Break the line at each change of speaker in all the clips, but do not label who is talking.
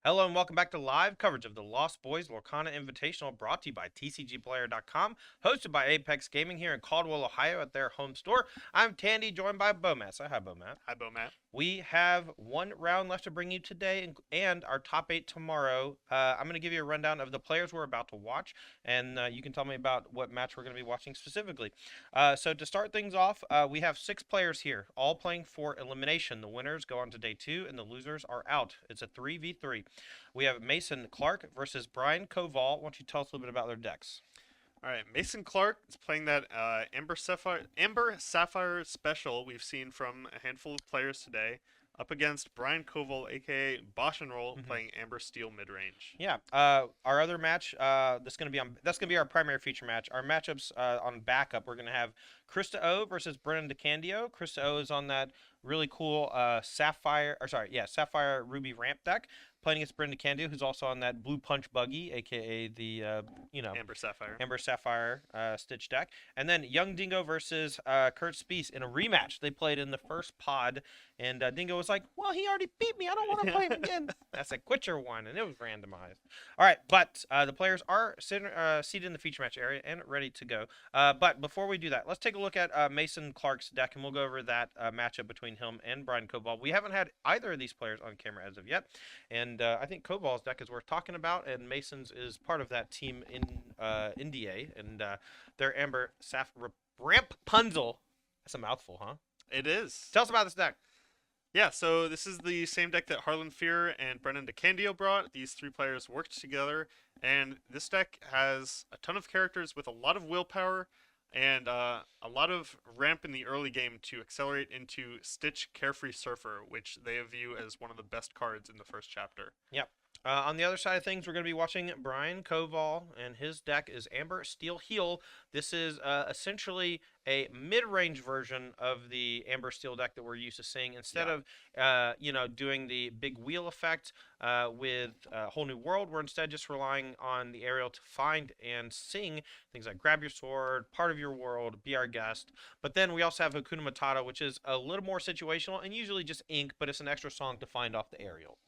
Hello and welcome back to live coverage of the Lost Boys Lorcana Invitational brought to you by TCGplayer.com, hosted by Apex Gaming here in Caldwell, Ohio at their home store. I'm Tandy, joined by Bomat. Say hi, Bomat.
Hi, Bo Matt.
We have one round left to bring you today and our top 8 tomorrow. I'm going to give you a rundown of the players we're about to watch, and you can tell me about what match we're going to be watching specifically. So to start things off, we have 6 players here, all playing for elimination. The winners go on to day 2, and the losers are out. It's a 3v3. We have Mason Clark versus Brian Coval. Why don't you tell us a little bit about their decks?
All right, Mason Clark is playing that Amber Sapphire special we've seen from a handful of players today, up against Brian Koval, aka Bosch and Roll, playing Amber Steel mid range.
Yeah. Our other match, that's gonna be our primary feature match. Our matchups on backup, we're gonna have Krista O versus Brennan DeCandio. Krista O is on that really cool Sapphire Ruby ramp deck, playing against Brendan DeCandio, who's also on that Blue Punch Buggy, aka the
Amber Sapphire.
Amber Sapphire Stitch deck. And then Young Dingo versus Kurt Spees in a rematch. They played in the first pod, and Dingo was like, well, he already beat me. I don't want to play him again. I said, quit your one, and it was randomized. All right, but the players are seated in the feature match area and ready to go. But before we do that, let's take a look at Mason Clark's deck, and we'll go over that matchup between him and Brian Koval. We haven't had either of these players on camera as of yet, and I think Koval's deck is worth talking about, and Mason's is part of that team in NDA, and their Amber Ramp Punzel. That's a mouthful, huh?
It is.
Tell us about this deck.
Yeah, so this is the same deck that Harlan Fear and Brennan DeCandio brought. These 3 players worked together, and this deck has a ton of characters with a lot of willpower and a lot of ramp in the early game to accelerate into Stitch Carefree Surfer, which they view as one of the best cards in the first chapter.
Yep. On the other side of things, we're going to be watching Brian Koval, and his deck is Amber Steel Heal. This is essentially a mid-range version of the Amber Steel deck that we're used to seeing. Instead of, doing the big wheel effect with a whole new world, we're instead just relying on the aerial to find and sing things like Grab Your Sword, Part of Your World, Be Our Guest. But then we also have Hakuna Matata, which is a little more situational and usually just ink, but it's an extra song to find off the aerial.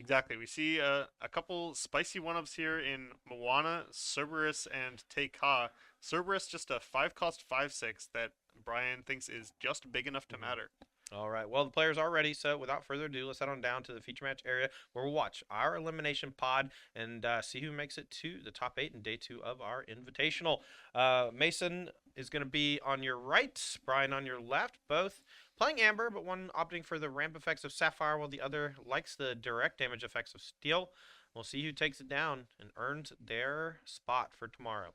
Exactly. We see a couple spicy one-ups here in Moana, Cerberus, and Teika. Cerberus just a 5-cost 5/6 that Brian thinks is just big enough to matter.
All right. Well, the players are ready, so without further ado, let's head on down to the feature match area where we'll watch our elimination pod and see who makes it to the top 8 in day 2 of our invitational. Mason is going to be on your right, Brian on your left, both playing Amber, but one opting for the ramp effects of Sapphire while the other likes the direct damage effects of Steel. We'll see who takes it down and earns their spot for tomorrow.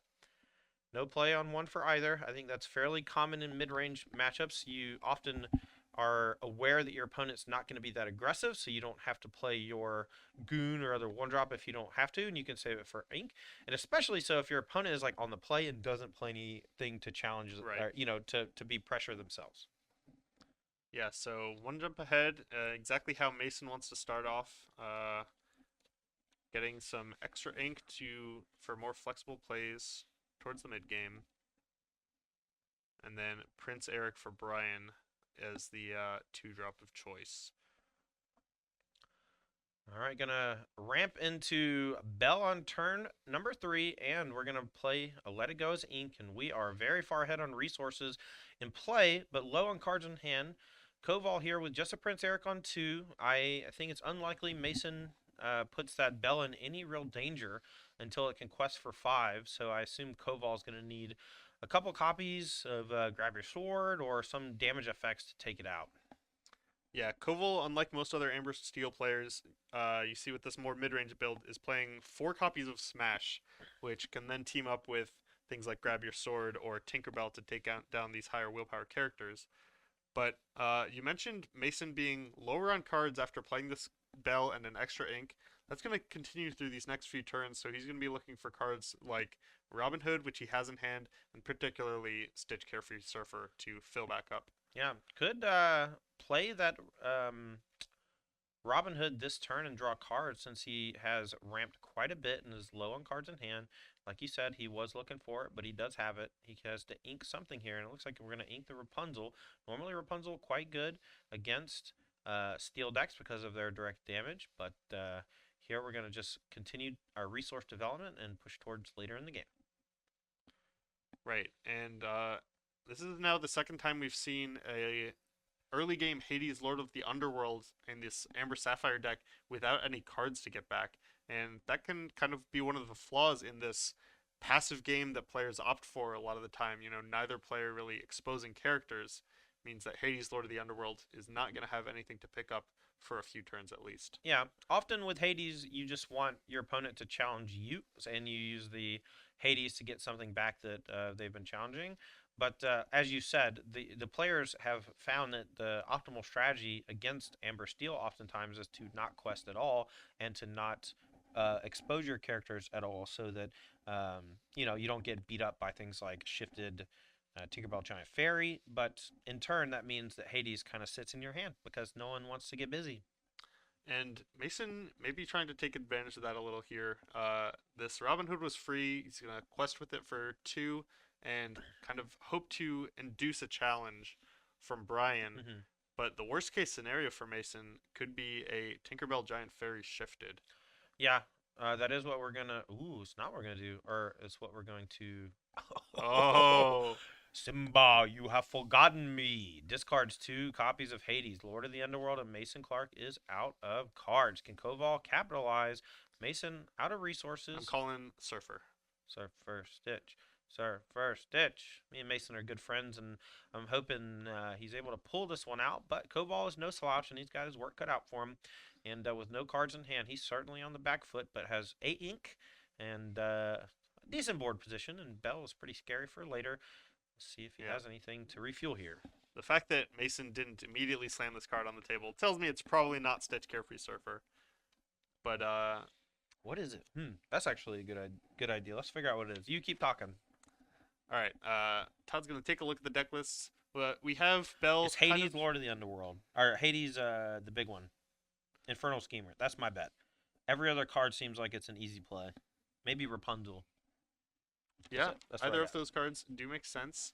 No play on one for either. I think that's fairly common in mid-range matchups. You often are aware that your opponent's not going to be that aggressive, so you don't have to play your goon or other one drop if you don't have to, and you can save it for ink. And especially so if your opponent is like on the play and doesn't play anything to challenge,
Right.
to be pressure themselves.
Yeah, so one jump ahead, exactly how Mason wants to start off. Getting some extra ink for more flexible plays towards the mid game. And then Prince Eric for Brian as the 2-drop of choice.
All right, gonna ramp into Bell on turn number 3, and we're gonna play a Let It Go as ink, and we are very far ahead on resources in play, but low on cards in hand. Koval here with just a Prince Eric on 2. I think it's unlikely Mason puts that Bell in any real danger until it can quest for 5, so I assume Koval is going to need a couple copies of Grab Your Sword or some damage effects to take it out.
Yeah, Koval, unlike most other Amber Steel players, you see with this more mid-range build, is playing 4 copies of Smash, which can then team up with things like Grab Your Sword or Tinkerbell to take down these higher willpower characters. But you mentioned Mason being lower on cards after playing this Bell and an extra ink. That's going to continue through these next few turns, so he's going to be looking for cards like Robin Hood, which he has in hand, and particularly Stitch Carefree Surfer to fill back up.
Yeah, could play that Robin Hood this turn and draw cards since he has ramped quite a bit and is low on cards in hand. Like you said, he was looking for it, but he does have it. He has to ink something here, and it looks like we're going to ink the Rapunzel. Normally Rapunzel quite good against steel decks because of their direct damage, but Here we're going to just continue our resource development and push towards later in the game.
Right, and this is now the second time we've seen a early game Hades Lord of the Underworld in this Amber Sapphire deck without any cards to get back. And that can kind of be one of the flaws in this passive game that players opt for a lot of the time. You know, neither player really exposing characters means that Hades Lord of the Underworld is not going to have anything to pick up for a few turns at least.
Yeah, often with Hades, you just want your opponent to challenge you, and you use the Hades to get something back that they've been challenging. But as you said, the players have found that the optimal strategy against Amber Steel oftentimes is to not quest at all and to not expose your characters at all, so that you don't get beat up by things like shifted Tinkerbell Giant Fairy. But in turn, that means that Hades kind of sits in your hand because no one wants to get busy.
And Mason may be trying to take advantage of that a little here. This Robin Hood was free. He's going to quest with it for 2 and kind of hope to induce a challenge from Brian.
Mm-hmm.
But the worst case scenario for Mason could be a Tinkerbell Giant Fairy shifted.
Yeah, that is what we're gonna. Ooh, it's not what we're gonna do, or it's what we're going to.
Oh,
Simba, you have forgotten me. Discards 2 copies of Hades, Lord of the Underworld, and Mason Clark is out of cards. Can Coval capitalize? Mason out of resources.
I'm calling Surfer.
Surfer Stitch. Surfer Stitch. Me and Mason are good friends, and I'm hoping he's able to pull this one out. But Coval is no slouch, and he's got his work cut out for him. And with no cards in hand, he's certainly on the back foot, but has 8 ink and decent board position. And Bell is pretty scary for later. Let's see if he has anything to refuel here.
The fact that Mason didn't immediately slam this card on the table tells me it's probably not Stitch Carefree Surfer. But
what is it? That's actually a good idea. Let's figure out what it is. You keep talking.
All right. Todd's gonna take a look at the deck lists. We have Bell.
It's Hades, Lord of the Underworld, or Hades, the big one, Infernal Schemer. That's my bet. Every other card seems like it's an easy play. Maybe Rapunzel.
Yeah, either of those cards do make sense.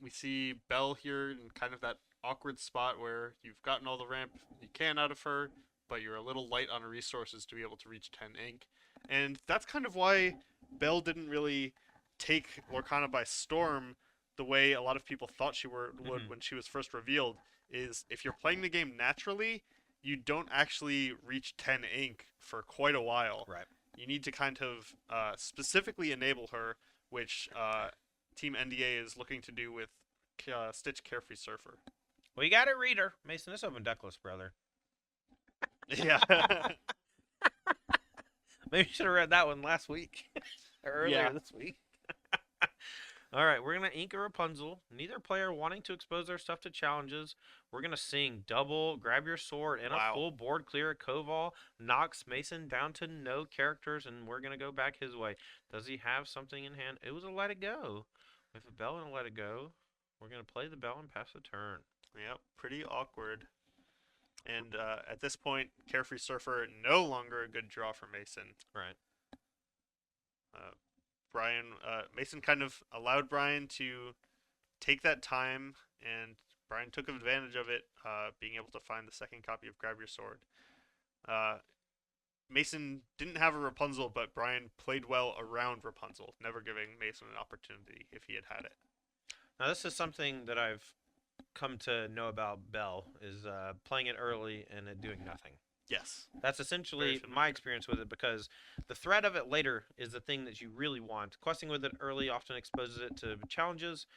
We see Belle here in kind of that awkward spot where you've gotten all the ramp you can out of her, but you're a little light on resources to be able to reach 10 ink. And that's kind of why Belle didn't really take Lorcana by storm the way a lot of people thought she would when she was first revealed, is if you're playing the game naturally, you don't actually reach 10 ink for quite a while.
Right.
You need to kind of specifically enable her, which Team NDA is looking to do with Stitch Carefree Surfer.
Well, you got to read her. Mason, this open decklist, brother.
Yeah.
Maybe you should have read that one last week. Or earlier this week. All right, we're going to ink a Rapunzel. Neither player wanting to expose their stuff to challenges. We're going to sing double, grab your sword, and a full board clear at Coval. Knocks Mason down to no characters, and we're going to go back his way. Does he have something in hand? It was a let it go. With a bell and a let it go, we're going to play the bell and pass the turn.
Yep, pretty awkward. And at this point, Carefree Surfer no longer a good draw for Mason.
Right.
Mason kind of allowed Brian to take that time, and Brian took advantage of it, being able to find the second copy of Grab Your Sword. Mason didn't have a Rapunzel, but Brian played well around Rapunzel, never giving Mason an opportunity if he had it.
Now, this is something that I've come to know about Bell, is playing it early and it doing nothing.
Yes.
That's essentially my experience with it, because the threat of it later is the thing that you really want. Questing with it early often exposes it to challenges,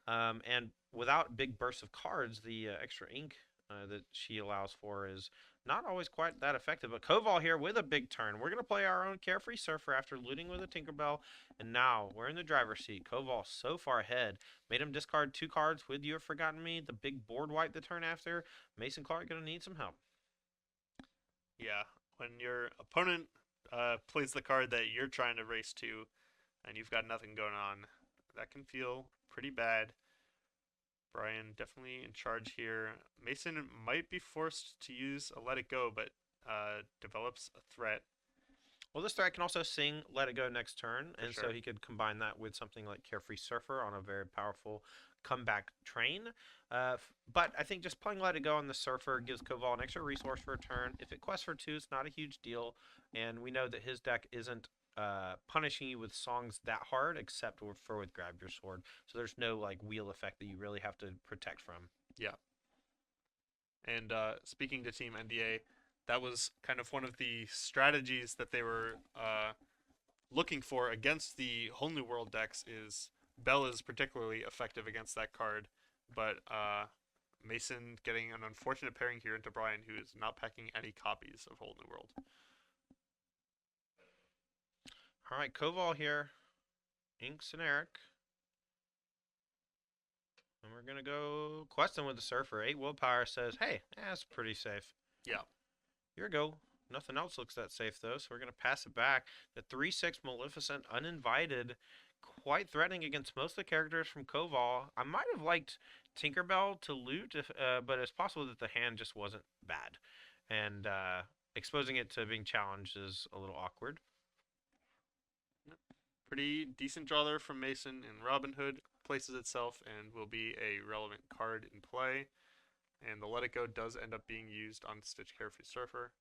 and without big bursts of cards, the extra ink that she allows for is not always quite that effective. But Coval here with a big turn. We're going to play our own Carefree Surfer after looting with a Tinkerbell, and now we're in the driver's seat. Coval so far ahead. Made him discard 2 cards with You Have Forgotten Me, the big board wipe the turn after. Mason Clark going to need some help.
Yeah, when your opponent plays the card that you're trying to race to, and you've got nothing going on, that can feel pretty bad. Brian definitely in charge here. Mason might be forced to use a Let It Go, but develops a threat.
Well, this threat can also sing Let It Go next turn,
for
and so
sure.
he could combine that with something like Carefree Surfer on a very powerful comeback train. But I think just playing Let It Go on the Surfer gives Koval an extra resource for a turn. If it quests for 2, it's not a huge deal, and we know that his deck isn't punishing you with songs that hard, except for with Grab Your Sword. So there's no like wheel effect that you really have to protect from.
Yeah. And speaking to Team NDA, that was kind of one of the strategies that they were looking for against the Whole New World decks. Is Bell is particularly effective against that card, but Mason getting an unfortunate pairing here into Brian, who is not packing any copies of Whole New World.
All right, Koval here, Inks and Eric. And we're going to go Questing with the Surfer. 8 willpower says, hey, that's pretty safe.
Yeah.
Here we go. Nothing else looks that safe, though, so we're going to pass it back. The 3/6 Maleficent, uninvited, quite threatening against most of the characters from Koval. I might have liked Tinkerbell to loot, but it's possible that the hand just wasn't bad. And exposing it to being challenged is a little awkward.
Pretty decent draw there from Mason, and Robin Hood places itself and will be a relevant card in play. And the Let It Go does end up being used on Stitch Carefree Surfer.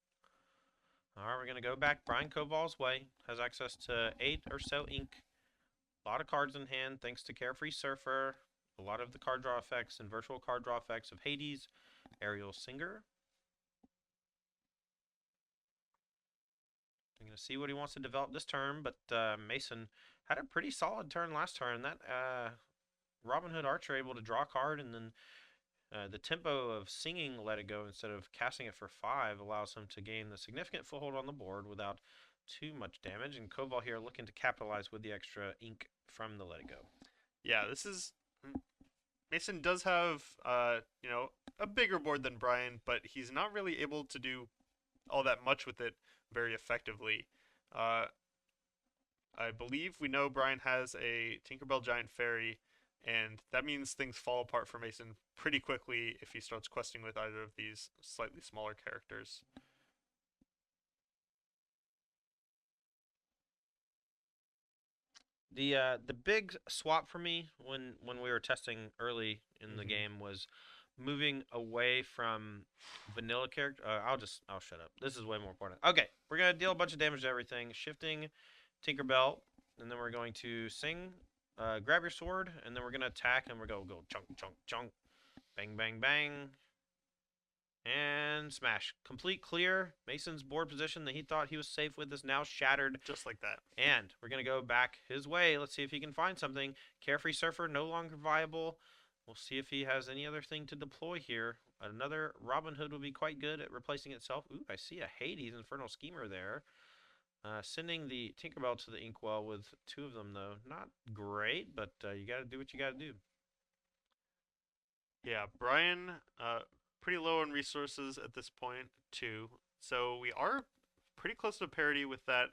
All right, we're going to go back Brian Koval's way. Has access to 8 or so ink. A lot of cards in hand thanks to Carefree Surfer. A lot of the card draw effects and virtual card draw effects of Hades, Ariel Singer. I'm going to see what he wants to develop this turn, but Mason had a pretty solid turn last turn. That Robin Hood Archer able to draw a card, and then the tempo of singing Let It Go instead of casting it for 5 allows him to gain the significant foothold on the board without too much damage. And Koval here looking to capitalize with the extra ink from the Let It Go.
Yeah, this is Mason does have a bigger board than Brian, but he's not really able to do all that much with it very effectively. I believe we know Brian has a Tinkerbell Giant Fairy, and that means things fall apart for Mason pretty quickly if he starts questing with either of these slightly smaller characters.
The big swap for me when we were testing early in the game was moving away from vanilla character. I'll shut up. This is way more important. Okay, we're gonna deal a bunch of damage to everything. Shifting Tinkerbell, and then we're going to sing. Grab your sword, and then we're gonna attack, and we're gonna go chunk chunk chunk, bang bang bang, and smash. Complete clear. Mason's board position that he thought he was safe with is now shattered.
Just like that.
And we're going to go back his way. Let's see if he can find something. Carefree Surfer no longer viable. We'll see if he has any other thing to deploy here. Another Robin Hood will be quite good at replacing itself. Ooh, I see a Hades Infernal Schemer there. Sending the Tinkerbell to the Inkwell with 2 of them, though. Not great, but you got to do what you got to do.
Yeah, Brian, pretty low on resources at this point, too. So we are pretty close to parity with that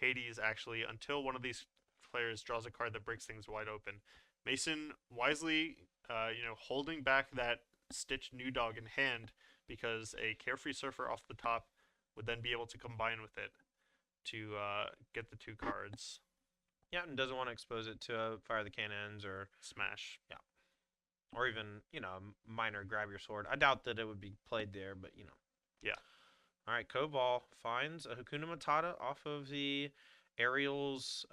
Hades, actually, until one of these players draws a card that breaks things wide open. Mason wisely, holding back that Stitch New Dog in hand because a Carefree Surfer off the top would then be able to combine with it to get the 2 cards.
Yeah, and doesn't want to expose it to Fire the Cannons or
Smash.
Yeah. Or even, minor Grab Your Sword. I doubt that it would be played there, but,
Yeah.
All right, Coval finds a Hakuna Matata off of the Ariel's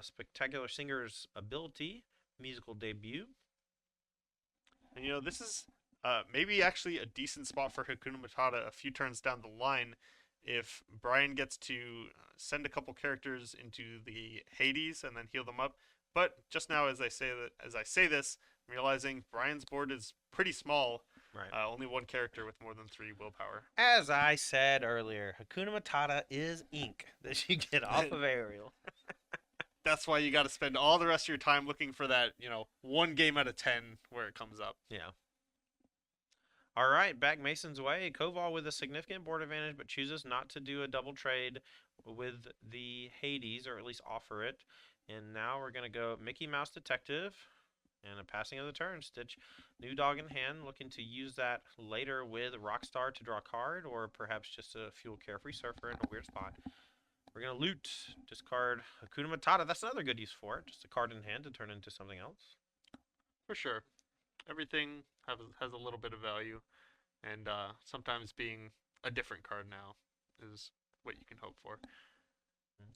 Spectacular Singer's ability, musical debut.
And, this is maybe actually a decent spot for Hakuna Matata a few turns down the line if Brian gets to send a couple characters into the Hades and then heal them up. But just now, as I say this, I'm realizing Brian's board is pretty small.
Right.
Only 1 character with more than 3 willpower.
As I said earlier, Hakuna Matata is ink that you get off of Ariel.
That's why you got to spend all the rest of your time looking for that, 1 game out of 10 where it comes up.
Yeah. All right, back Mason's way. Koval with a significant board advantage, but chooses not to do a double trade with the Hades, or at least offer it. And now we're going to go Mickey Mouse Detective and a passing of the turn. Stitch New Dog in hand, looking to use that later with Rockstar to draw a card, or perhaps just a fuel Carefree Surfer in a weird spot. We're going to loot. Discard Hakuna Matata. That's another good use for it. Just a card in hand to turn into something else.
For sure. Everything has a little bit of value, and sometimes being a different card now is what you can hope for.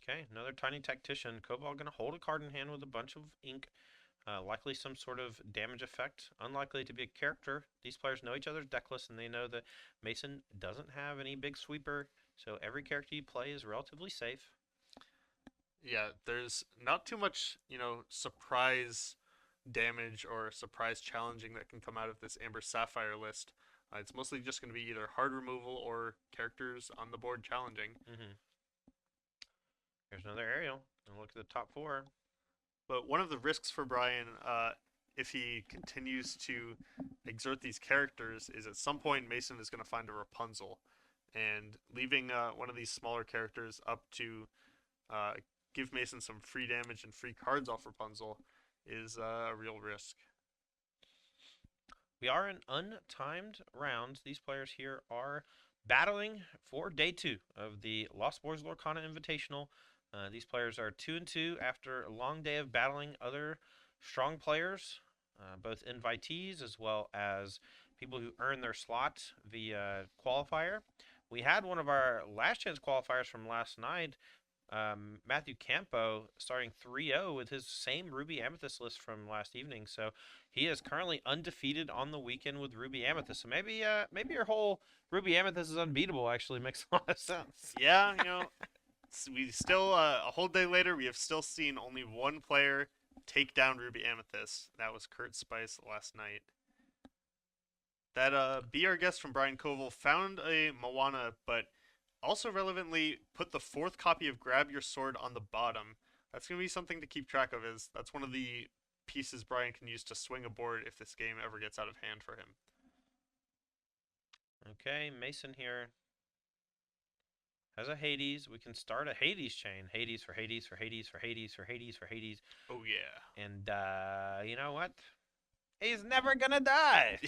Okay, another Tiny Tactician. Coval going to hold a card in hand with a bunch of ink. Likely some sort of damage effect. Unlikely to be a character. These players know each other's deck list, and they know that Mason doesn't have any big sweeper, so every character you play is relatively safe.
Yeah, there's not too much, surprise damage or surprise challenging that can come out of this Amber Sapphire list. It's mostly just going to be either hard removal or characters on the board challenging.
Here's another aerial. And look at the top four.
But one of the risks for Brian, if he continues to exert these characters, is at some point Mason is going to find a Rapunzel. And leaving one of these smaller characters up to give Mason some free damage and free cards off Rapunzel is a real risk.
We are in untimed rounds. These players here are battling for day 2 of the Lost Boys Lorcana Invitational. These players are 2-2 after a long day of battling other strong players, both invitees as well as people who earn their slot via qualifier. We had one of our last chance qualifiers from last night, Matthew Campo, starting 3-0 with his same Ruby Amethyst list from last evening. So he is currently undefeated on the weekend with Ruby Amethyst. So maybe your whole Ruby Amethyst is unbeatable actually makes a lot of sense.
Yeah, we still, a whole day later, we have still seen only one player take down Ruby Amethyst. That was Kurt Spice last night. That Be Our Guest from Brian Coval found a Moana, but also relevantly put the 4th copy of Grab Your Sword on the bottom. That's going to be something to keep track of, as that's one of the pieces Brian can use to swing a board if this game ever gets out of hand for him.
Okay, Mason here has a Hades. We can start a Hades chain. Hades for Hades for Hades for Hades for Hades for Hades.
Oh, yeah.
And you know what? He's never going to die.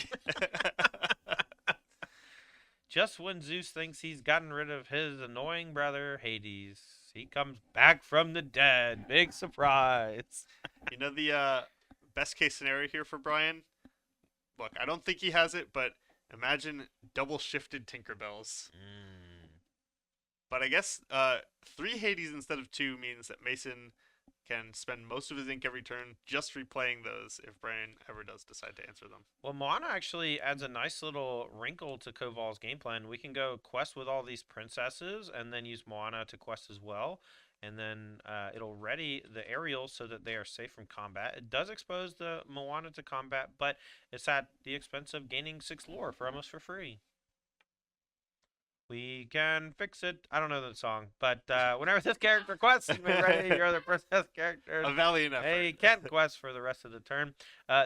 Just when Zeus thinks he's gotten rid of his annoying brother, Hades, he comes back from the dead. Big surprise.
The best case scenario here for Brian? Look, I don't think he has it, but imagine double shifted Tinkerbells. But I guess 3 Hades instead of 2 means that Mason can spend most of his ink every turn just replaying those if Brian ever does decide to answer them.
Well, Moana actually adds a nice little wrinkle to Coval's game plan. We can go quest with all these princesses and then use Moana to quest as well. And then it'll ready the aerials so that they are safe from combat. It does expose the Moana to combat, but it's at the expense of gaining 6 lore for almost for free. We can fix it. I don't know the song, but whenever this character quests, you may ready your other princess characters.
A valiant effort.
They can't quest for the rest of the turn.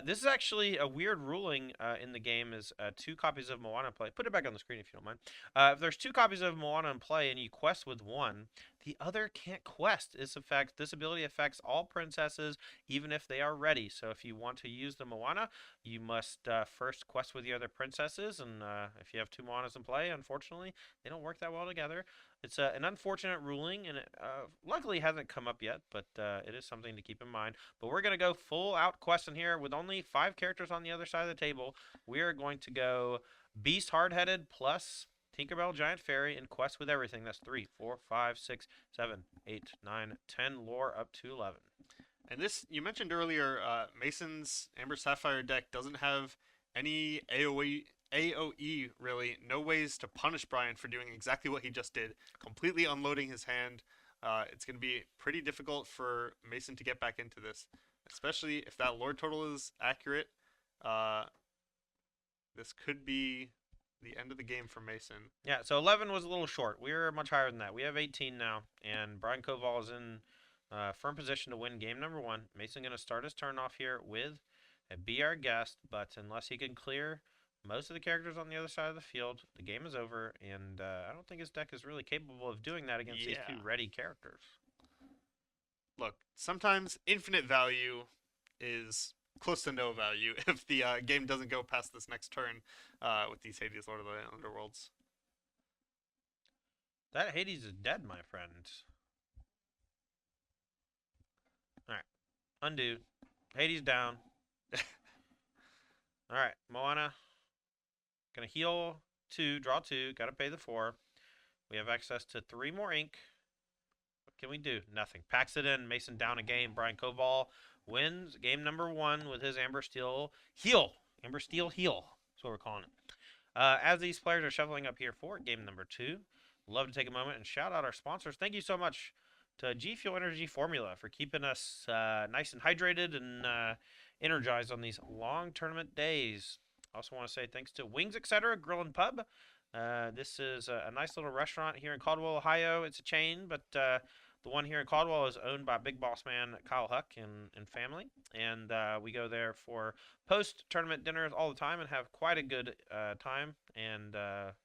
This is actually a weird ruling in the game is 2 copies of Moana in play. Put it back on the screen if you don't mind. If there's 2 copies of Moana in play and you quest with one, the other can't quest. This ability affects all princesses, even if they are ready. So if you want to use the Moana, you must first quest with the other princesses. And if you have 2 Moanas in play, unfortunately, they don't work that well together. It's an unfortunate ruling, and it luckily hasn't come up yet, but it is something to keep in mind. But we're going to go full out questing here with only 5 characters on the other side of the table. We are going to go Beast Hardheaded plus Tinkerbell Giant Fairy and quest with everything. That's 3, 4, 5, 6, 7, 8, 9, 10 lore up to 11.
And this, you mentioned earlier, Mason's Amber Sapphire deck doesn't have any AoE really. No ways to punish Brian for doing exactly what he just did, completely unloading his hand. It's going to be pretty difficult for Mason to get back into this, especially if that lore total is accurate. This could be the end of the game for Mason.
Yeah, so 11 was a little short. We were much higher than that. We have 18 now, and Brian Coval is in firm position to win game number 1. Mason going to start his turn off here with a Be Our Guest, but unless he can clear most of the characters on the other side of the field, the game is over, and I don't think his deck is really capable of doing that against these 2 ready characters.
Look, sometimes infinite value is close to no value if the game doesn't go past this next turn with these Hades Lord of the Underworlds.
That Hades is dead, my friend. Undo. Hades down. All right, Moana. Gonna heal 2, draw 2. Gotta pay the 4. We have access to 3 more ink. What can we do? Nothing. Packs it in. Mason down a game. Brian Coval wins game number 1 with his Amber Steel heal. Amber Steel heal. That's what we're calling it. As these players are shuffling up here for game number 2, love to take a moment and shout out our sponsors. Thank you so much to G Fuel Energy Formula for keeping us nice and hydrated and energized on these long tournament days. I also want to say thanks to Wings Etc. Grill and Pub. This is a nice little restaurant here in Caldwell, Ohio. It's a chain, but the one here in Caldwell is owned by big boss man Kyle Huck and family. And we go there for post-tournament dinners all the time and have quite a good time. And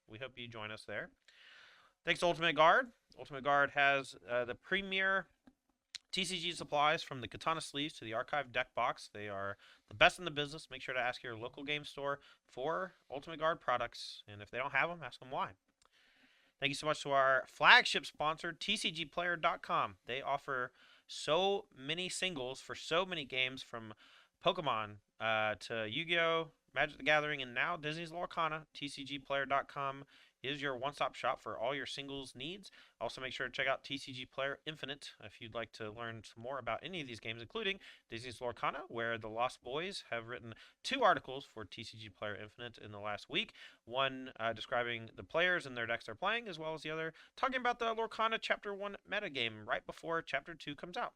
we hope you join us there. Thanks to Ultimate Guard. Ultimate Guard has the premier TCG supplies from the Katana sleeves to the archive deck box. They are the best in the business. Make sure to ask your local game store for Ultimate Guard products. And if they don't have them, ask them why. Thank you so much to our flagship sponsor, TCGplayer.com. They offer so many singles for so many games, from Pokemon to Yu-Gi-Oh!, Magic the Gathering, and now Disney's Lorcana. TCGplayer.com is your one-stop shop for all your singles needs. Also, make sure to check out TCG Player Infinite if you'd like to learn some more about any of these games, including Disney's Lorcana, where the Lost Boys have written 2 articles for TCG Player Infinite in the last week. One describing the players and their decks they're playing, as well as the other talking about the Lorcana Chapter 1 metagame right before Chapter 2 comes out.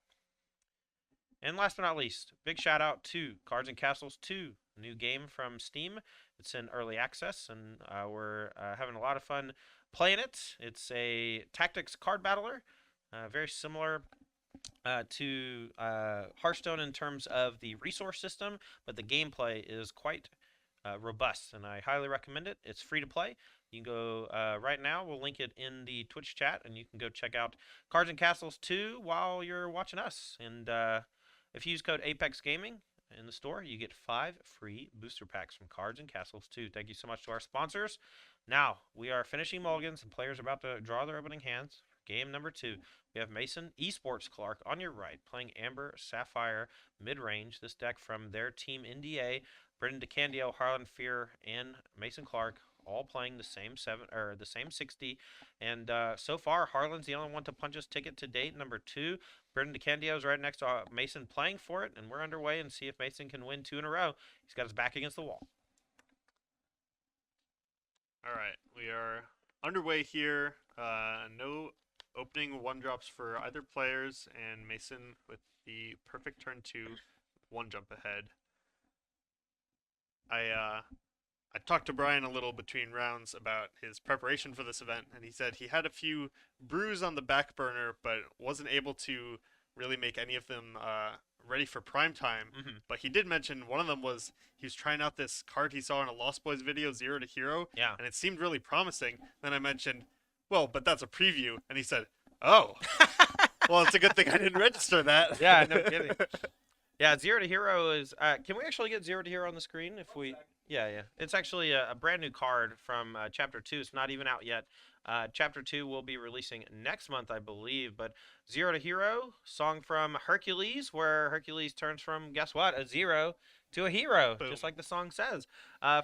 And last but not least, big shout out to Cards and Castles 2, a new game from Steam. It's in early access, and we're having a lot of fun playing it. It's a tactics card battler, very similar to Hearthstone in terms of the resource system, but the gameplay is quite robust, and I highly recommend it. It's free to play. You can go right now. We'll link it in the Twitch chat, and you can go check out Cards and Castles 2 while you're watching us. And if you use code Apex Gaming in the store, you get 5 free booster packs from Cards and Castles 2. Thank you so much to our sponsors. Now, we are finishing mulligans, and players are about to draw their opening hands for game number 2. We have Mason Esports Clark on your right, playing Amber Sapphire mid-range. This deck from their team NDA, Brendan DeCandio, Harlan Fear, and Mason Clark, all playing the same 60. And so far, Harlan's the only one to punch his ticket to date, number 2. Brendan DeCandio is right next to Mason playing for it, and we're underway and see if Mason can win 2 in a row. He's got his back against the wall.
All right, we are underway here. No opening 1-drops for either players, and Mason with the perfect turn 2, 1 jump ahead. I talked to Brian a little between rounds about his preparation for this event, and he said he had a few brews on the back burner, but wasn't able to really make any of them ready for prime time.
Mm-hmm.
But he did mention one of them was he was trying out this card he saw in a Lost Boys video, Zero to Hero,
Yeah.
and it seemed really promising. Then I mentioned, well, but that's a preview, and he said, oh, well, it's a good thing I didn't register that.
Yeah, no kidding. Yeah, Zero to Hero is. Can we actually get Zero to Hero on the screen if we? Yeah. It's actually a brand new card from Chapter 2. It's not even out yet. Chapter 2 will be releasing next month, I believe. But Zero to Hero, song from Hercules, where Hercules turns from, guess what, a 0 to a hero,
Boom.
just like the song says.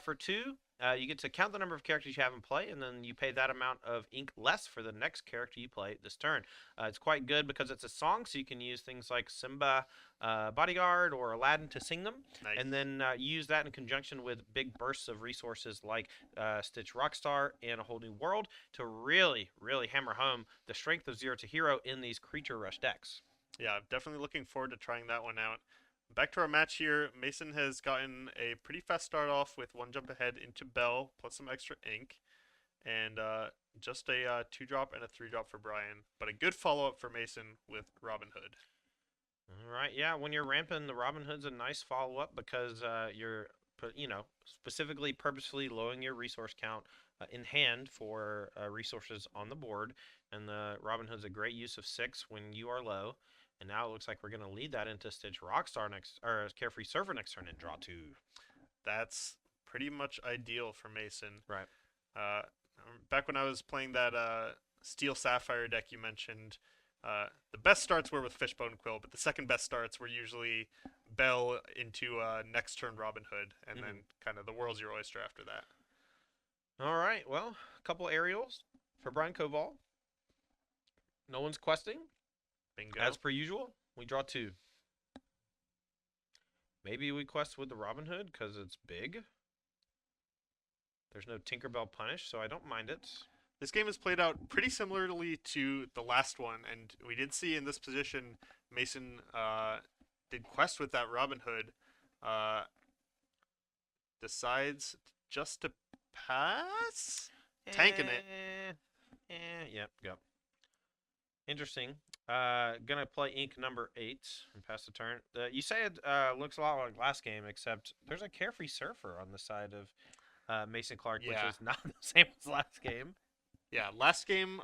For 2, you get to count the number of characters you have in play, and then you pay that amount of ink less for the next character you play this turn. It's quite good because it's a song, so you can use things like Simba, Bodyguard, or Aladdin to sing them,
Nice.
and then use that in conjunction with big bursts of resources like Stitch Rockstar and A Whole New World to really, really hammer home the strength of Zero to Hero in these creature rush decks.
Yeah, definitely looking forward to trying that one out. Back to our match here. Mason has gotten a pretty fast start off with 1 jump ahead into Bell, plus some extra ink. And just a 2-drop and a 3-drop for Brian. But a good follow-up for Mason with Robin Hood.
All right, yeah, when you're ramping, the Robin Hood's a nice follow-up because you're, specifically purposefully lowering your resource count in hand for resources on the board. And the Robin Hood's a great use of 6 when you are low. And now it looks like we're going to lead that into Stitch Rockstar next, or Carefree Surfer next turn and draw 2.
That's pretty much ideal for Mason.
Right.
Back when I was playing that Steel Sapphire deck you mentioned, The best starts were with Fishbone Quill, but the second best starts were usually Bell into next turn Robin Hood, and
Mhm.
then kind of the world's your oyster after that.
All right. Well, a couple aerials for Brian Coval. No one's questing.
Bingo.
As per usual, we draw two. Maybe we quest with the Robin Hood because it's big. There's no Tinkerbell punish, so I don't mind it.
This game is played out pretty similarly to the last one, and we did see in this position Mason did quest with that Robin Hood. Uh, decides just to pass, tanking it.
Yep, yep. Interesting. Gonna play ink number 8 and pass the turn. You say it looks a lot like last game, except there's a Carefree Surfer on the side of Mason Clark, which
Yeah,
is not the same as last game.
yeah. Last game,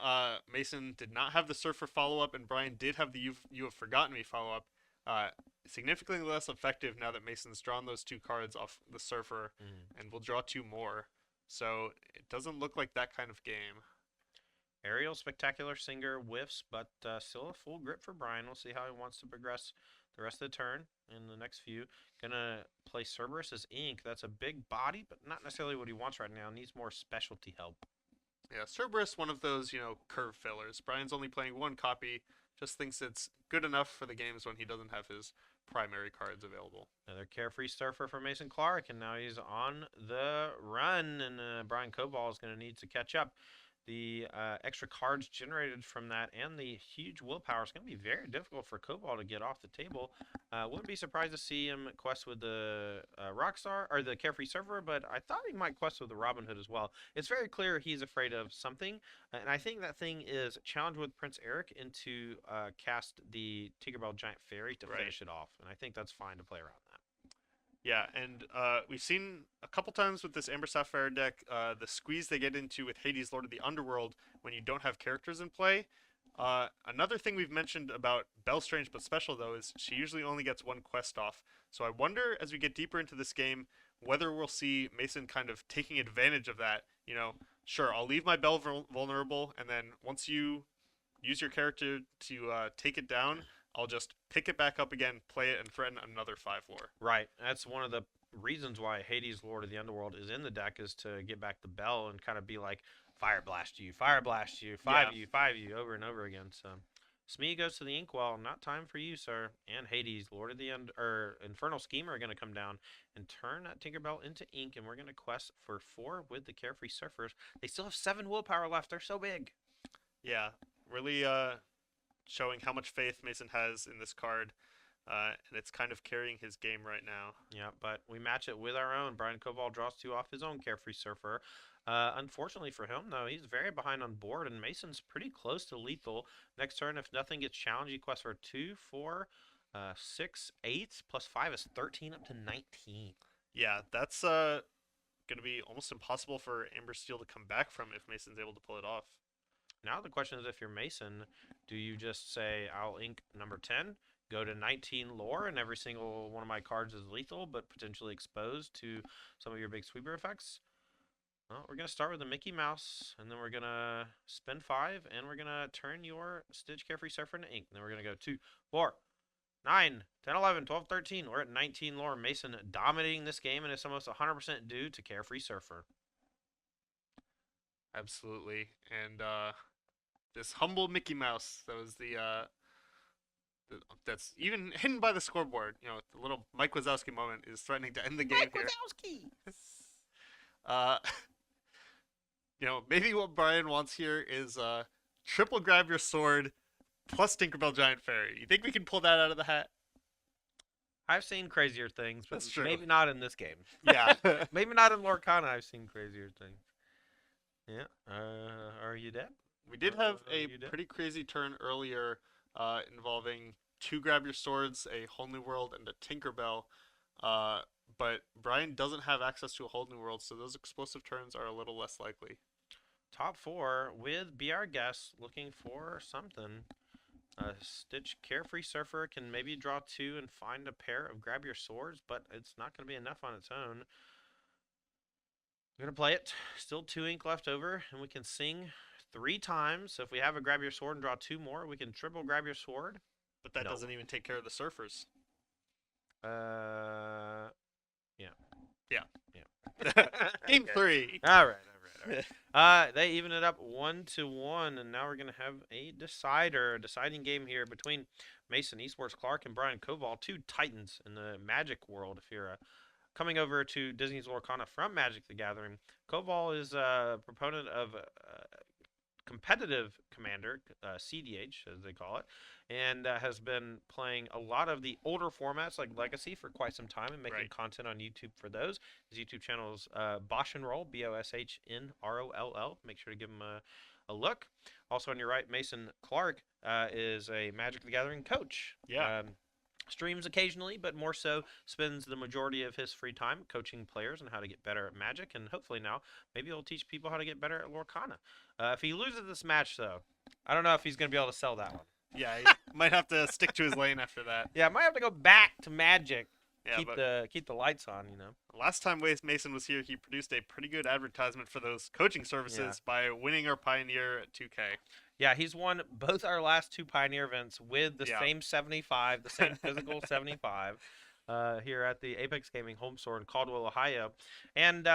Mason did not have the Surfer follow up, and Brian did have the You Have Forgotten Me follow up. Uh, Significantly less effective now that Mason's drawn those two cards off the Surfer,
Mm.
and will draw two more. So it doesn't look like that kind of game.
Ariel Spectacular Singer whiffs, but still a full grip for Brian. We'll see how he wants to progress the rest of the turn in the next few. Gonna play Cerberus as Ink. That's a big body, but not necessarily what he wants right now. Needs more specialty help.
Yeah, Cerberus, one of those, curve fillers. Brian's only playing one copy, just thinks it's good enough for the games when he doesn't have his primary cards available.
Another Carefree Surfer for Mason Clark, and now he's on the run, and Brian Coval is going to need to catch up. The extra cards generated from that and the huge willpower is going to be very difficult for Coval to get off the table. Wouldn't be surprised to see him quest with the Rockstar or the Carefree Surfer, but I thought he might quest with the Robin Hood as well. It's very clear he's afraid of something, and I think that thing is challenge with Prince Eric into cast the Tinkerbell Giant Fairy to
Right.
finish it off, and I think that's fine to play around that.
Yeah, and we've seen a couple times with this Amber Sapphire deck the squeeze they get into with Hades, Lord of the Underworld, when you don't have characters in play. Another thing we've mentioned about Belle Strange but special, though, is she usually only gets one quest off. So I wonder, as we get deeper into this game, whether we'll see Mason kind of taking advantage of that. Sure, I'll leave my Belle vulnerable, and then once you use your character to take it down, I'll just pick it back up again, play it, and threaten another 5 lore.
Right. That's one of the reasons why Hades, Lord of the Underworld, is in the deck is to get back the bell and kind of be like, fire blast you,
Yeah,
five you, over and over again. So, Smee goes to the Inkwell. Not time for you, sir. And Hades, Lord of the End, or Infernal Schemer are going to come down and turn that Tinkerbell into ink, and we're going to quest for 4 with the Carefree Surfers. They still have 7 willpower left. They're so big.
yeah, really showing how much faith Mason has in this card, and it's kind of carrying his game right now.
Yeah, but we match it with our own. Brian Koval draws 2 off his own Carefree Surfer. Unfortunately for him, though, he's very behind on board, and Mason's pretty close to lethal. Next turn, if nothing gets challenged, he quests for 2, 4, 6, 8, plus 5 is 13 up to 19.
Yeah, that's going to be almost impossible for Amber Steel to come back from if Mason's able to pull it off.
Now the question is, if you're Mason, do you just say, I'll ink number 10, go to 19 lore, and every single one of my cards is lethal, but potentially exposed to some of your big sweeper effects? Well, we're going to start with the Mickey Mouse, and then we're going to spend 5, and we're going to turn your Stitch Carefree Surfer into ink. And then we're going to go 2, 4, 9, 10, 11, 12, 13. We're at 19 lore. Mason dominating this game, and it's almost 100% due to Carefree Surfer.
Absolutely, and this humble Mickey Mouse that was that's even hidden by the scoreboard. The little Mike Wazowski moment is threatening to end the game here.
Wazowski!
Uh, maybe what Brian wants here is triple grab your sword plus Tinkerbell Giant Fairy. You think we can pull that out of the hat?
I've seen crazier things, but
That's true.
maybe not in this game.
Yeah.
Maybe not in Lorcana. I've seen crazier things. Yeah. Are you dead?
We did have a
You did?
pretty crazy turn earlier involving 2 grab your swords, a whole new world, and a Tinkerbell. But Brian doesn't have access to a whole new world, so those explosive turns are a little less likely.
Top 4 with Be Our Guest looking for something. Stitch Carefree Surfer can maybe draw 2 and find a pair of Grab Your Swords, but it's not going to be enough on its own. I'm going to play it. Still 2 ink left over, and we can sing 3 times. So if we have a grab your sword and draw 2 more, we can triple grab your sword.
But that
No.
doesn't even take care of the surfers.
Yeah.
Yeah.
Yeah.
Game
Okay.
3.
All right. They even it up 1-1, and now we're gonna have a deciding game here between Mason Esports Clark and Brian Coval, two titans in the Magic world. If you're coming over to Disney's Lorcana from Magic the Gathering, Coval is a proponent of competitive commander, CDH as they call it, and has been playing a lot of the older formats like Legacy for quite some time and making content on YouTube for those. His YouTube channel is Bosch and Roll, BOSHNROLL. Make sure to give him a look. Also on your right, Mason Clark is a Magic the Gathering coach.
Yeah.
Streams occasionally, but more so spends the majority of his free time coaching players on how to get better at Magic, and hopefully now maybe he'll teach people how to get better at Lorcana. If he loses this match, though, I don't know if he's going to be able to sell that one.
Yeah, he might have to stick to his lane after that.
Yeah, might have to go back to Magic.
Yeah,
keep the lights on, you know.
Last time Mason was here, he produced a pretty good advertisement for those coaching services by winning our Pioneer at 2K.
Yeah, he's won both our last 2 Pioneer events with the same 75, the same physical 75, here at the Apex Gaming home store in Caldwell, Ohio. And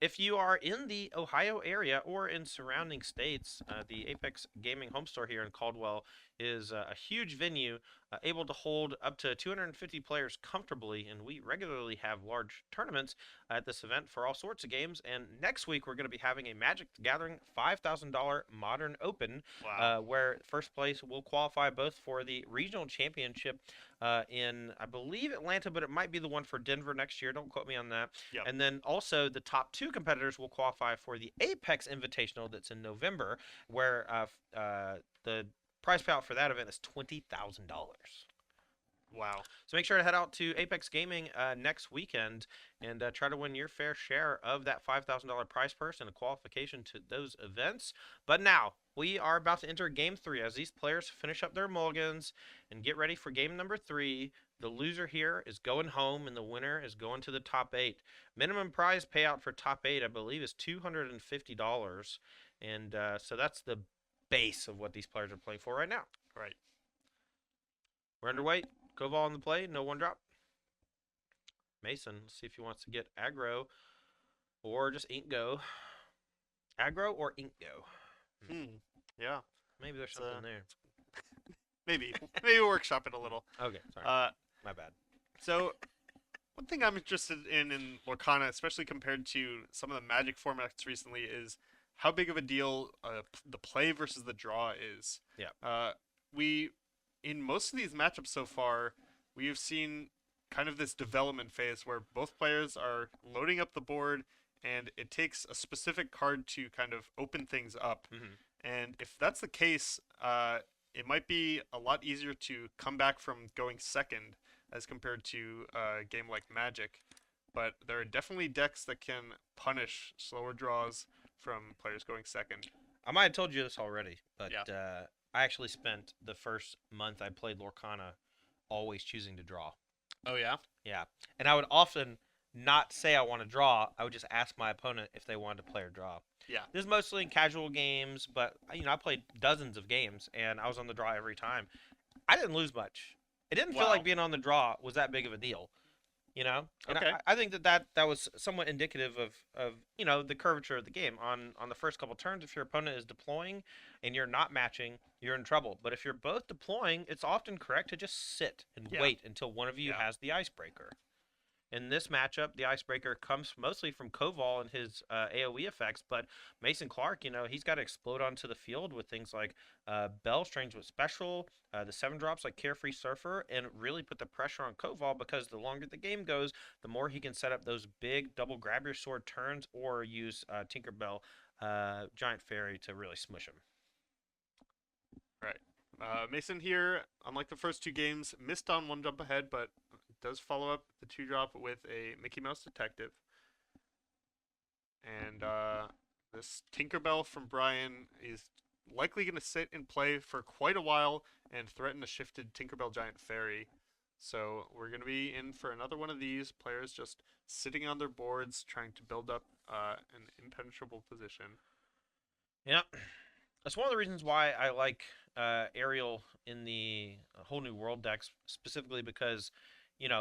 if you are in the Ohio area or in surrounding states, the Apex Gaming home store here in Caldwell is a huge venue, able to hold up to 250 players comfortably, and we regularly have large tournaments at this event for all sorts of games. And next week we're going to be having a Magic the Gathering $5,000 Modern Open, where first place will qualify both for the regional championship in, I believe, Atlanta, but it might be the one for Denver next year. Don't quote me on that.
Yep.
And then also the top 2 competitors will qualify for the Apex Invitational that's in November, where the prize payout for that event is $20,000.
Wow.
So make sure to head out to Apex Gaming next weekend and try to win your fair share of that $5,000 prize purse and a qualification to those events. But now, we are about to enter Game 3 as these players finish up their mulligans and get ready for Game number 3. The loser here is going home, and the winner is going to the top 8. Minimum prize payout for top 8, I believe, is $250. And so that's the base of what these players are playing for right now.
Right.
We're underweight. Coval on the play. No one drop. Mason, let's see if he wants to get aggro or just ink go. Aggro or ink go?
Yeah.
Maybe there's something there.
Maybe we'll workshop it a little.
Okay, sorry. My bad.
So, one thing I'm interested in Lorcana, especially compared to some of the Magic formats recently, is how big of a deal the play versus the draw is.
Yeah.
In most of these matchups so far, we have seen kind of this development phase where both players are loading up the board, and it takes a specific card to kind of open things up. And if that's the case, it might be a lot easier to come back from going second as compared to a game like Magic. But there are definitely decks that can punish slower draws from players going second.
I might have told you this already, but I actually spent the first month I played Lorcana always choosing to draw.
Oh, yeah?
Yeah. And I would often not say I want to draw. I would just ask my opponent if they wanted to play or draw.
Yeah.
This is mostly in casual games, but I played dozens of games, and I was on the draw every time. I didn't lose much. It didn't feel like being on the draw was that big of a deal. And I think that was somewhat indicative of the curvature of the game. On the first couple turns, if your opponent is deploying and you're not matching, you're in trouble. But if you're both deploying, it's often correct to just sit and wait until one of you has the icebreaker. In this matchup, the icebreaker comes mostly from Coval and his AoE effects, but Mason Clark, he's got to explode onto the field with things like Bell, Strange with Special, the 7-drops like Carefree Surfer, and really put the pressure on Coval because the longer the game goes, the more he can set up those big double grab your sword turns or use Tinkerbell Giant Fairy to really smush him.
Right. Mason here, unlike the first 2 games, missed on 1 jump ahead, but does follow up the 2-drop with a Mickey Mouse Detective. And this Tinkerbell from Brian is likely going to sit and play for quite a while and threaten a shifted Tinkerbell Giant Fairy. So we're going to be in for another one of these players just sitting on their boards trying to build up an impenetrable position.
Yep. That's one of the reasons why I like Ariel in the whole new world decks, specifically because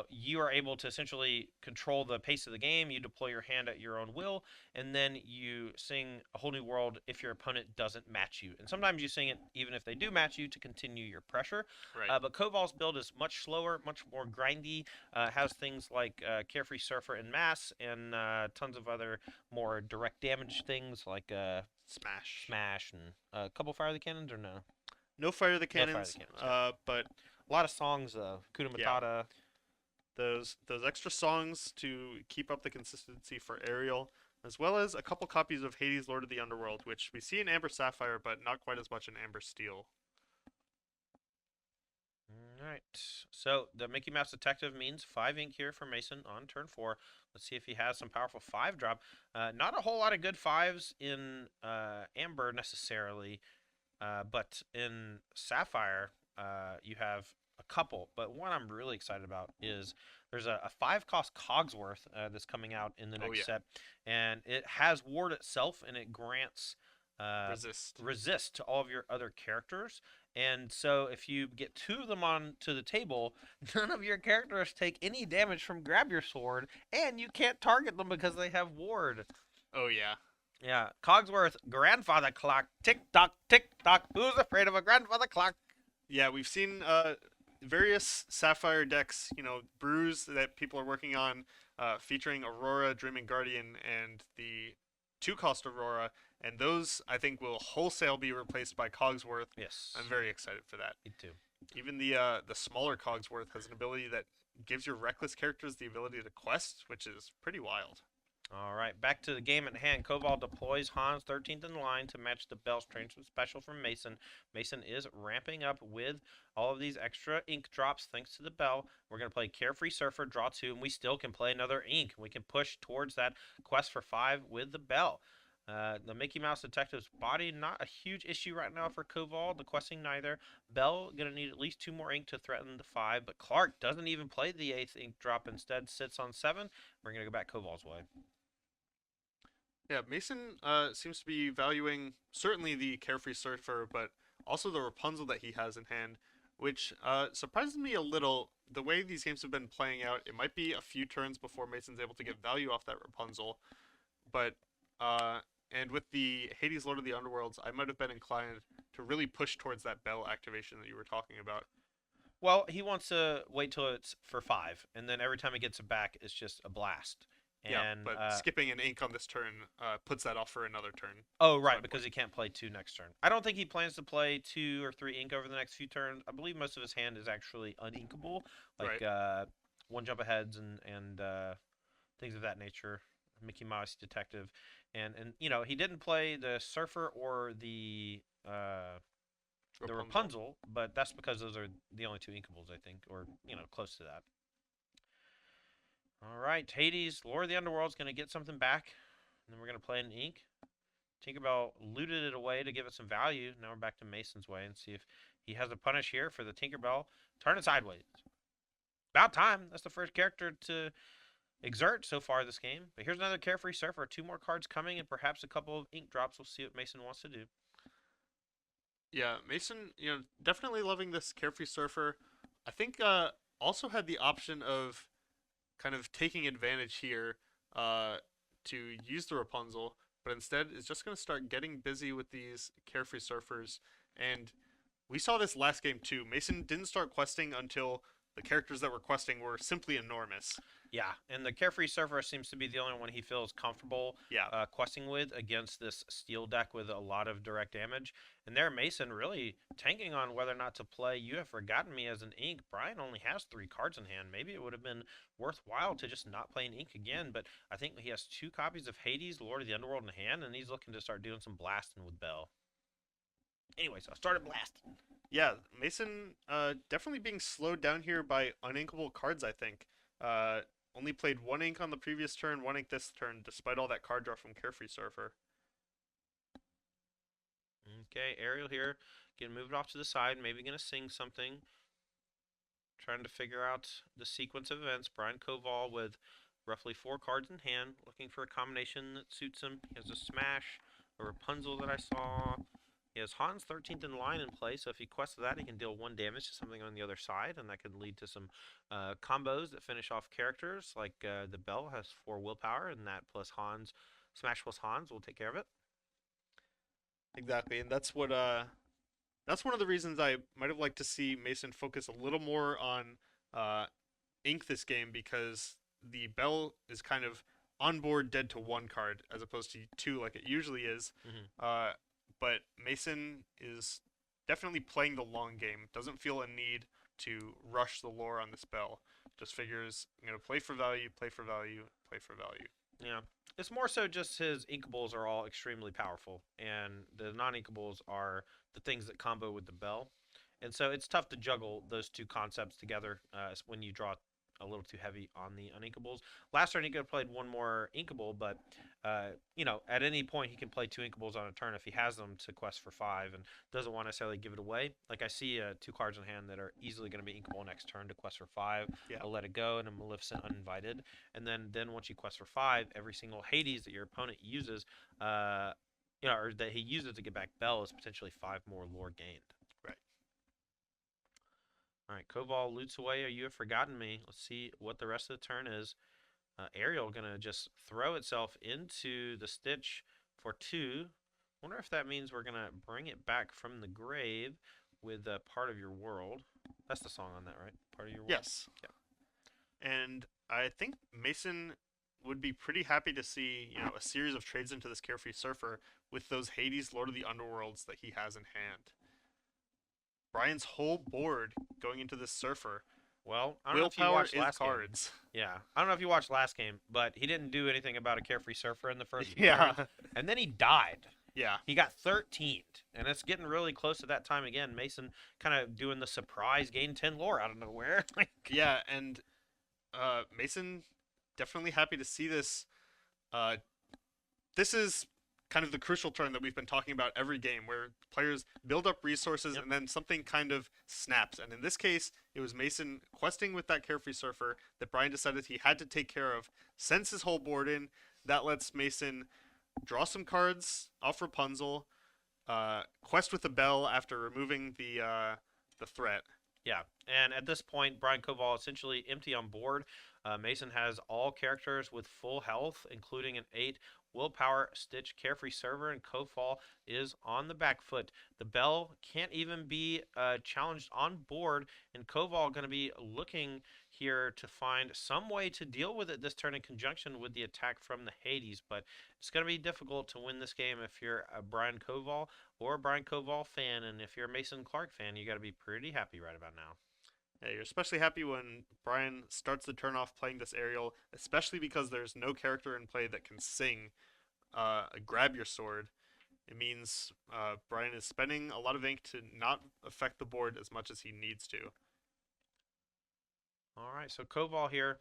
you are able to essentially control the pace of the game. You deploy your hand at your own will, and then you sing a whole new world if your opponent doesn't match you. And sometimes you sing it even if they do match you to continue your pressure.
Right.
But Koval's build is much slower, much more grindy. Has things like Carefree Surfer and Mass, and tons of other more direct damage things like
Smash.
Smash and a couple Fire the Cannons or no?
No Fire the
No Fire the
Cannons,
Cannons. Yeah.
but
A lot of songs. Kuna
yeah,
Matata.
those extra songs to keep up the consistency for Ariel, as well as a couple copies of Hades Lord of the Underworld, which we see in Amber Sapphire, but not quite as much in Amber Steel.
All right. So the Mickey Mouse Detective means 5 ink here for Mason on turn 4. Let's see if he has some powerful 5 drop. Not a whole lot of good 5s in Amber necessarily, but in Sapphire, you have a couple. But one I'm really excited about is there's a 5 cost Cogsworth that's coming out in the
Oh
next
yeah,
set, and it has Ward itself, and it grants
resist.
resist to all of your other characters. And so if you get 2 of them onto the table, none of your characters take any damage from Grab Your Sword, and you can't target them because they have Ward.
Oh yeah,
Yeah, Cogsworth, grandfather clock, tick tock, tick tock. Who's afraid of a grandfather clock?
yeah. We've seen various Sapphire decks, brews that people are working on, featuring Aurora, Dreaming Guardian, and the 2 cost Aurora, and those I think will wholesale be replaced by Cogsworth.
Yes,
I'm very excited for that.
me too.
Even the smaller Cogsworth has an ability that gives your reckless characters the ability to quest, which is pretty wild.
All right, back to the game at hand. Coval deploys Hans 13th in line to match the Bell Strange special from Mason. Mason is ramping up with all of these extra ink drops thanks to the Bell. We're going to play Carefree Surfer, draw 2, and we still can play another ink. We can push towards that quest for 5 with the Bell. The Mickey Mouse Detective's body, not a huge issue right now for Koval. The questing neither. Bell gonna need at least 2 more ink to threaten the 5, but Clark doesn't even play the 8th ink drop. Instead, sits on 7. We're gonna go back Koval's way.
Yeah, Mason seems to be valuing certainly the Carefree Surfer, but also the Rapunzel that he has in hand, which surprises me a little. The way these games have been playing out, it might be a few turns before Mason's able to get value off that Rapunzel, but and with the Hades Lord of the Underworlds, I might have been inclined to really push towards that Bell activation that you were talking about.
Well, he wants to wait till it's for 5, and then every time he gets it back, it's just a blast.
Yeah,
And
but skipping an ink on this turn puts that off for another turn.
oh,
That's my
right, because
point.
he can't play 2 next turn. I don't think he plans to play 2 or 3 ink over the next few turns. I believe most of his hand is actually uninkable, like
Right.
one jump aheads and things of that nature. Mickey Mouse Detective, and he didn't play the Surfer or the
Rapunzel.
Rapunzel, but that's because those are the only 2 inkables, I think, or close to that. All right, Hades, Lord of the Underworld is going to get something back, and then we're going to play an ink. Tinkerbell looted it away to give it some value. Now we're back to Mason's way and see if he has a punish here for the Tinkerbell. Turn it sideways. About time. That's the first character to exert so far this game. But here's another Carefree Surfer. 2 more cards coming and perhaps a couple of ink drops. We'll see what Mason wants to do.
Yeah, Mason, definitely loving this Carefree Surfer. I think also had the option of kind of taking advantage here to use the Rapunzel, but instead is just going to start getting busy with these Carefree Surfers. And we saw this last game too. Mason didn't start questing until the characters that were questing were simply enormous.
Yeah, and the Carefree Surfer seems to be the only one he feels comfortable
Yeah,
questing with against this steel deck with a lot of direct damage. And there, Mason really tanking on whether or not to play You Have Forgotten Me as an ink. Brian only has 3 cards in hand. Maybe it would have been worthwhile to just not play an ink again, but I think he has 2 copies of Hades, Lord of the Underworld in hand, and he's looking to start doing some blasting with Bell. Anyways, I started blasting.
yeah. Mason definitely being slowed down here by uninkable cards. I think. Only played 1 ink on the previous turn, 1 ink this turn, despite all that card draw from Carefree Surfer.
Okay, Ariel here, getting moved off to the side, maybe going to sing something. Trying to figure out the sequence of events. Brian Koval with roughly 4 cards in hand, looking for a combination that suits him. He has a Smash, a Rapunzel that I saw. He He has Hans 13th in line in play, so if he quests that, he can deal 1 damage to something on the other side, and that could lead to some combos that finish off characters. Like the Bell has 4 willpower, and that plus Hans, Smash plus Hans will take care of it.
Exactly, and that's one of the reasons I might have liked to see Mason focus a little more on uh, ink this game, because the Bell is kind of on board dead to 1 card as opposed to 2 like it usually is.
Mm-hmm.
But Mason is definitely playing the long game. Doesn't feel a need to rush the lore on this Bell. Just figures I'm gonna play for value, play for value, play for value.
Yeah. It's more so just his inkables are all extremely powerful, and the non-inkables are the things that combo with the Bell. And so it's tough to juggle those two concepts together when you draw a little too heavy on the uninkables. Last turn he could have played 1 more inkable, but at any point he can play 2 inkables on a turn if he has them to quest for 5 and doesn't want to necessarily give it away. Like I see 2 cards in hand that are easily going to be inkable next turn to quest for 5.
Yeah.
I'll let it go, and a Maleficent Uninvited. And then once you quest for 5, every single Hades that your opponent uses, or that he uses to get back Bell is potentially 5 more lore gained.
Right.
All right, Coval loots away. You have forgotten me. Let's see what the rest of the turn is. Ariel gonna just throw itself into the Stitch for 2. Wonder if that means we're gonna bring it back from the grave with Part of Your World. That's the song on that, right? Part of Your World.
Yes.
Yeah.
And I think Mason would be pretty happy to see, a series of trades into this Carefree Surfer with those Hades Lord of the Underworlds that he has in hand. Brian's whole board going into this Surfer.
Well, I don't know if you
Willpower
watched
is
last
cards.
game. Yeah, I don't know if you watched last game, but he didn't do anything about a Carefree Surfer in the first
Yeah.
series, and then he died.
Yeah.
He got 13th, and it's getting really close to that time again. Mason kind of doing the surprise gain 10 lore out of nowhere.
Yeah, and Mason definitely happy to see this. This is kind of the crucial turn that we've been talking about every game, where players build up resources and then something kind of snaps. And in this case, it was Mason questing with that Carefree Surfer that Brian decided he had to take care of, sends his whole board in. That lets Mason draw some cards off Rapunzel, quest with the Bell after removing the threat.
Yeah, and at this point, Brian Coval essentially empty on board. Mason has all characters with full health, including an 8 willpower Stitch Carefree Server, and Coval is on the back foot. The Bell can't even be challenged on board, and Coval going to be looking here to find some way to deal with it this turn in conjunction with the attack from the Hades. But it's going to be difficult to win this game if you're a Brian Coval or a Brian Coval fan, and if you're a Mason Clark fan, you got to be pretty happy right about now.
Yeah, you're especially happy when Brian starts the turn off playing this Ariel, especially because there's no character in play that can sing Grab Your Sword. It means Brian is spending a lot of ink to not affect the board as much as he needs to.
All right, so Coval here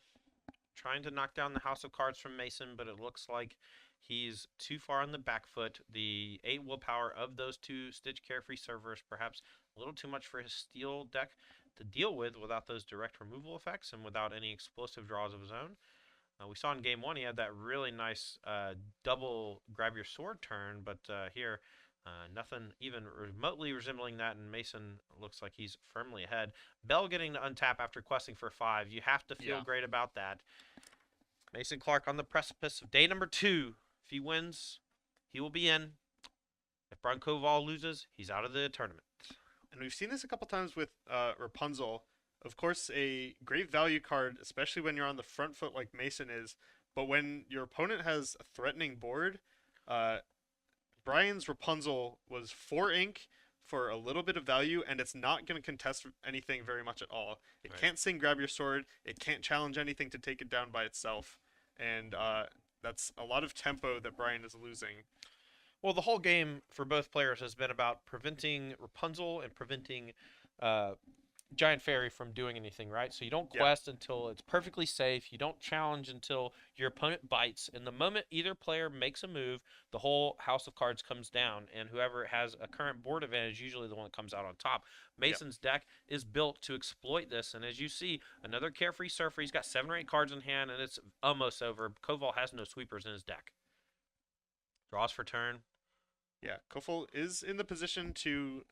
trying to knock down the House of Cards from Mason, but it looks like he's too far on the back foot. The 8 willpower of those 2 Stitch Carefree Servers, perhaps a little too much for his steel deck to deal with without those direct removal effects and without any explosive draws of his own. We saw in game 1 he had that really nice double Grab Your Sword turn, but here nothing even remotely resembling that, and Mason looks like he's firmly ahead. Bell getting to untap after questing for 5. You have to feel great about that. Mason Clark on the precipice of day number 2. If he wins, he will be in. If Brian Coval loses, he's out of the tournament.
And we've seen this a couple times with Rapunzel. Of course, a great value card, especially when you're on the front foot like Mason is. But when your opponent has a threatening board, Brian's Rapunzel was 4 ink for a little bit of value, and it's not going to contest anything very much at all. It can't sing Grab Your Sword. It can't challenge anything to take it down by itself. And that's a lot of tempo that Brian is losing.
Well, the whole game for both players has been about preventing Rapunzel and preventing Giant Fairy from doing anything, right? So you don't quest until it's perfectly safe. You don't challenge until your opponent bites. And the moment either player makes a move, the whole House of Cards comes down. And whoever has a current board advantage is usually the one that comes out on top. Mason's deck is built to exploit this. And as you see, another Carefree Surfer. He's got 7 or 8 cards in hand, and it's almost over. Coval has no sweepers in his deck. Draws for turn.
Yeah, Kofel is in the position to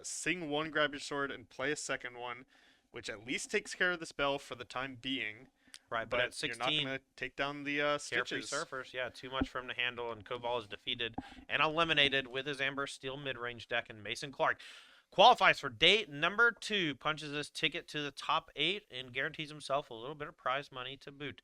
sing one grab your sword and play a second one, which at least takes care of the spell for the time being.
Right, but
But
at
you're not
16,
gonna take down the
Carefree
stitches.
Surfers, yeah, too much for him to handle, and Coval is defeated and eliminated with his Amber Steel mid-range deck, and Mason Clark qualifies for date number 2, punches his ticket to the top 8, and guarantees himself a little bit of prize money to boot.